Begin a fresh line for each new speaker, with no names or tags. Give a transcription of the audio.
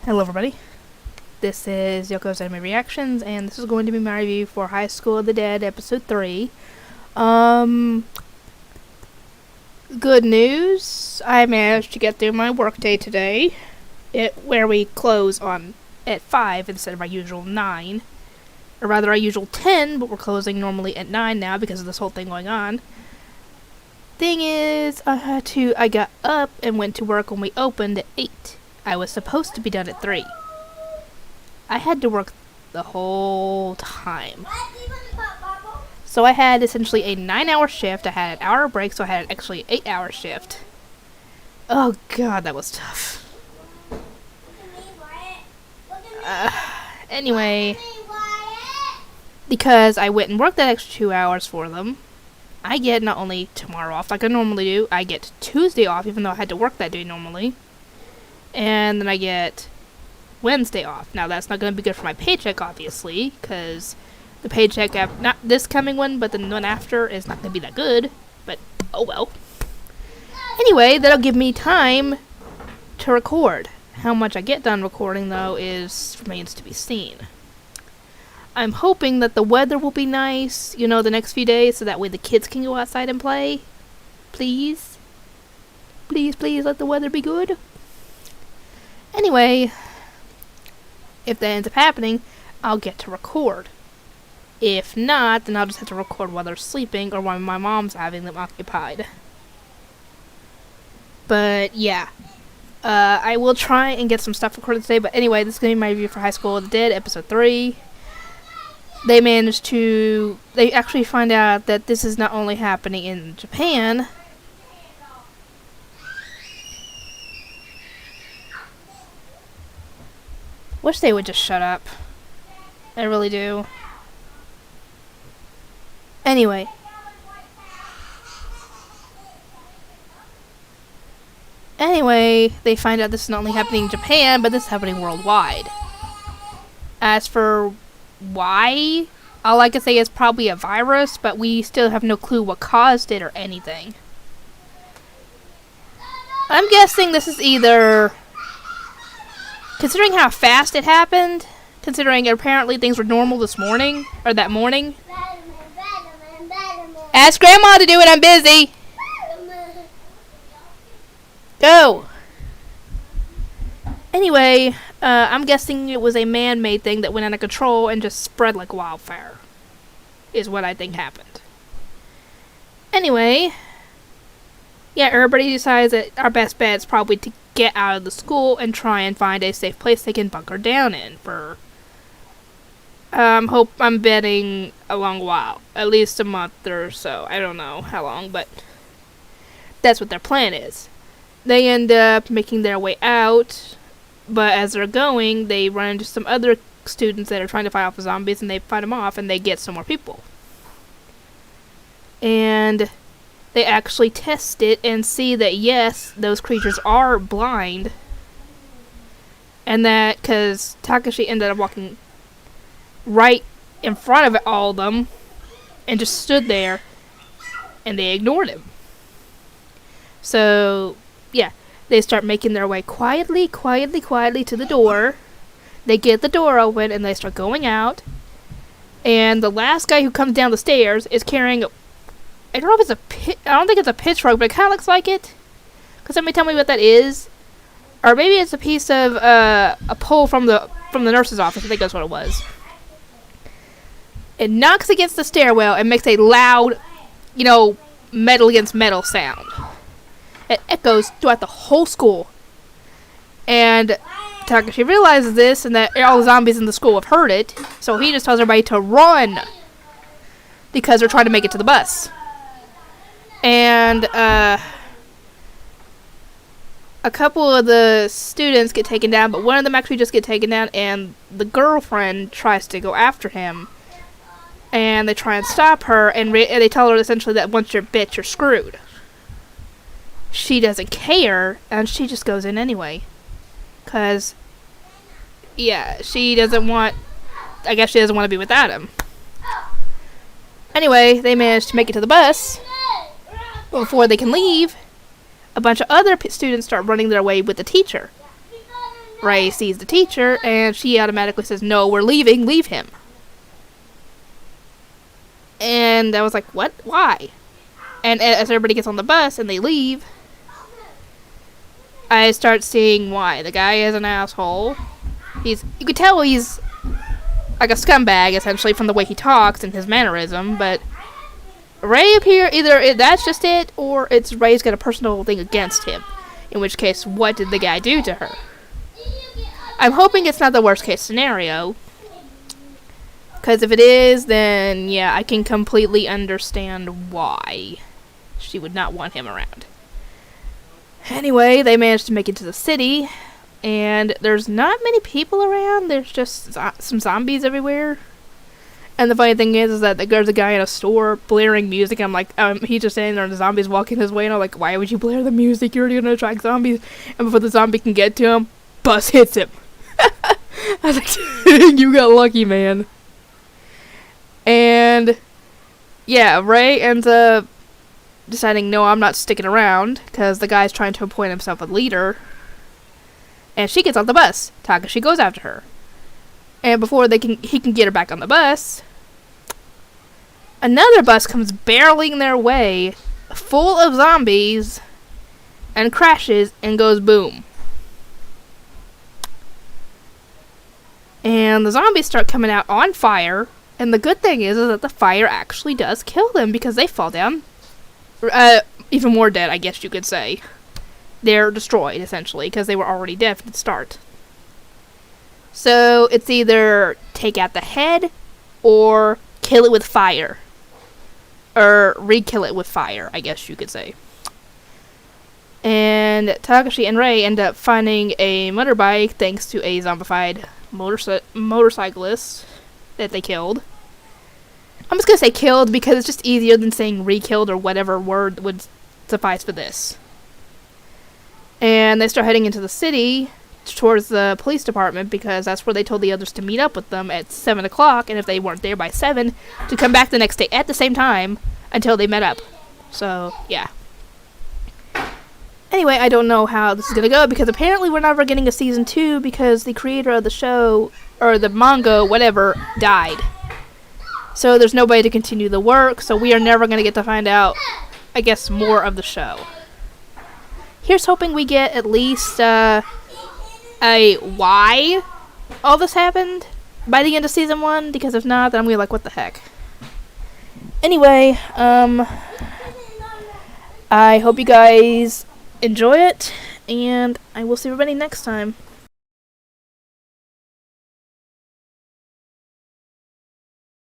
Hello everybody, this is Yoko's Anime Reactions, and this is going to be my review for High School of the Dead Episode 3. Good news, I managed to get through my workday today, where we close at 5 instead of our usual 9. Or rather, our usual 10, but we're closing normally at 9 now because of this whole thing going on. Thing is, I got up and went to work when we opened at 8. I was supposed to be done at 3. I had to work the whole time. So I had essentially a 9-hour shift. I had an hour break, so I had actually an 8-hour shift. Oh god, that was tough. Anyway, because I went and worked that extra 2 hours for them, I get not only tomorrow off like I normally do, I get Tuesday off even though I had to work that day normally. And then I get Wednesday off. Now, that's not going to be good for my paycheck, obviously, because the paycheck, not this coming one, but the one after, is not going to be that good. But, oh well. Anyway, that'll give me time to record. How much I get done recording, though, remains to be seen. I'm hoping that the weather will be nice, the next few days, so that way the kids can go outside and play. Please. Please, please, let the weather be good. Anyway, if that ends up happening, I'll get to record. If not, then I'll just have to record while they're sleeping or while my mom's having them occupied. But, yeah. I will try and get some stuff recorded today, but anyway, this is going to be my review for High School of the Dead, Episode 3. They actually find out that this is not only happening in Japan. Wish they would just shut up. I really do. Anyway. They find out this is not only happening in Japan, but this is happening worldwide. As for why, all I can say is probably a virus, but we still have no clue what caused it or anything. I'm guessing this is either... Considering how fast it happened, considering apparently things were normal this morning, or that morning. Ask Grandma to do it, I'm busy. Go. Anyway, I'm guessing it was a man-made thing that went out of control and just spread like wildfire, is what I think happened. Anyway, yeah, everybody decides that our best bet is probably to get out of the school and try and find a safe place they can bunker down in for, I'm betting a long while. At least a month or so. I don't know how long, but that's what their plan is. They end up making their way out, but as they're going, they run into some other students that are trying to fight off the zombies, and they fight them off, and they get some more people. And they actually test it and see that, yes, those creatures are blind. And that, because Takashi ended up walking right in front of all of them and just stood there, and they ignored him. So, yeah, they start making their way quietly to the door. They get the door open, and they start going out. And the last guy who comes down the stairs is carrying I don't know if it's I don't think it's a pitchfork, but it kind of looks like it. Could somebody tell me what that is? Or maybe it's a piece of a pole from the nurse's office. I think that's what it was. It knocks against the stairwell and makes a loud, metal against metal sound. It echoes throughout the whole school. And Takashi realizes this and that all the zombies in the school have heard it. So he just tells everybody to run because they're trying to make it to the bus. And, a couple of the students get taken down, but one of them actually just get taken down, and the girlfriend tries to go after him. And they try and stop her, and they tell her essentially that once you're bit, you're screwed. She doesn't care, and she just goes in anyway. 'Cause, yeah, she doesn't want to be without him. Anyway, they manage to make it to the bus. Before they can leave, a bunch of other students start running their way with the teacher. Ray sees the teacher, and she automatically says, "No, we're leaving. Leave him." And I was like, "What? Why?" And as everybody gets on the bus and they leave, I start seeing why. The guy is an asshole. You could tell he's like a scumbag, essentially, from the way he talks and his mannerism, but Ray appear either that's just it, or it's Ray's got a personal thing against him. In which case, what did the guy do to her? I'm hoping it's not the worst case scenario. Because if it is, then yeah, I can completely understand why she would not want him around. Anyway, they managed to make it to the city, and there's not many people around. There's just some zombies everywhere. And the funny thing is that there's a guy in a store blaring music. I'm like, he's just standing there and the zombies walking his way, and I'm like, why would you blare the music? You're already gonna attract zombies. And before the zombie can get to him, bus hits him. I was like, you got lucky, man. And yeah, Ray ends up deciding, no, I'm not sticking around, because the guy's trying to appoint himself a leader. And she gets on the bus. Takashi goes after her. And before he can get her back on the bus, another bus comes barreling their way, full of zombies, and crashes and goes boom. And the zombies start coming out on fire. And the good thing is that the fire actually does kill them, because they fall down even more dead, I guess you could say. They're destroyed, essentially, because they were already dead from the start. So it's either take out the head or kill it with fire. Or re-kill it with fire, I guess you could say. And Takashi and Ray end up finding a motorbike thanks to a zombified motorcyclist that they killed. I'm just going to say killed because it's just easier than saying re-killed or whatever word would suffice for this. And they start heading into the city towards the police department, because that's where they told the others to meet up with them at 7 o'clock, and if they weren't there by 7, to come back the next day at the same time until they met up. So, yeah. Anyway, I don't know how this is going to go, because apparently we're never getting a season 2 because the creator of the show, or the manga, whatever, died. So there's nobody to continue the work, so we are never going to get to find out, I guess, more of the show. Here's hoping we get at least a why all this happened by the end of season 1, because if not, then I'm going to be like, what the heck. Anyway, I hope you guys enjoy it, and I will see everybody next time.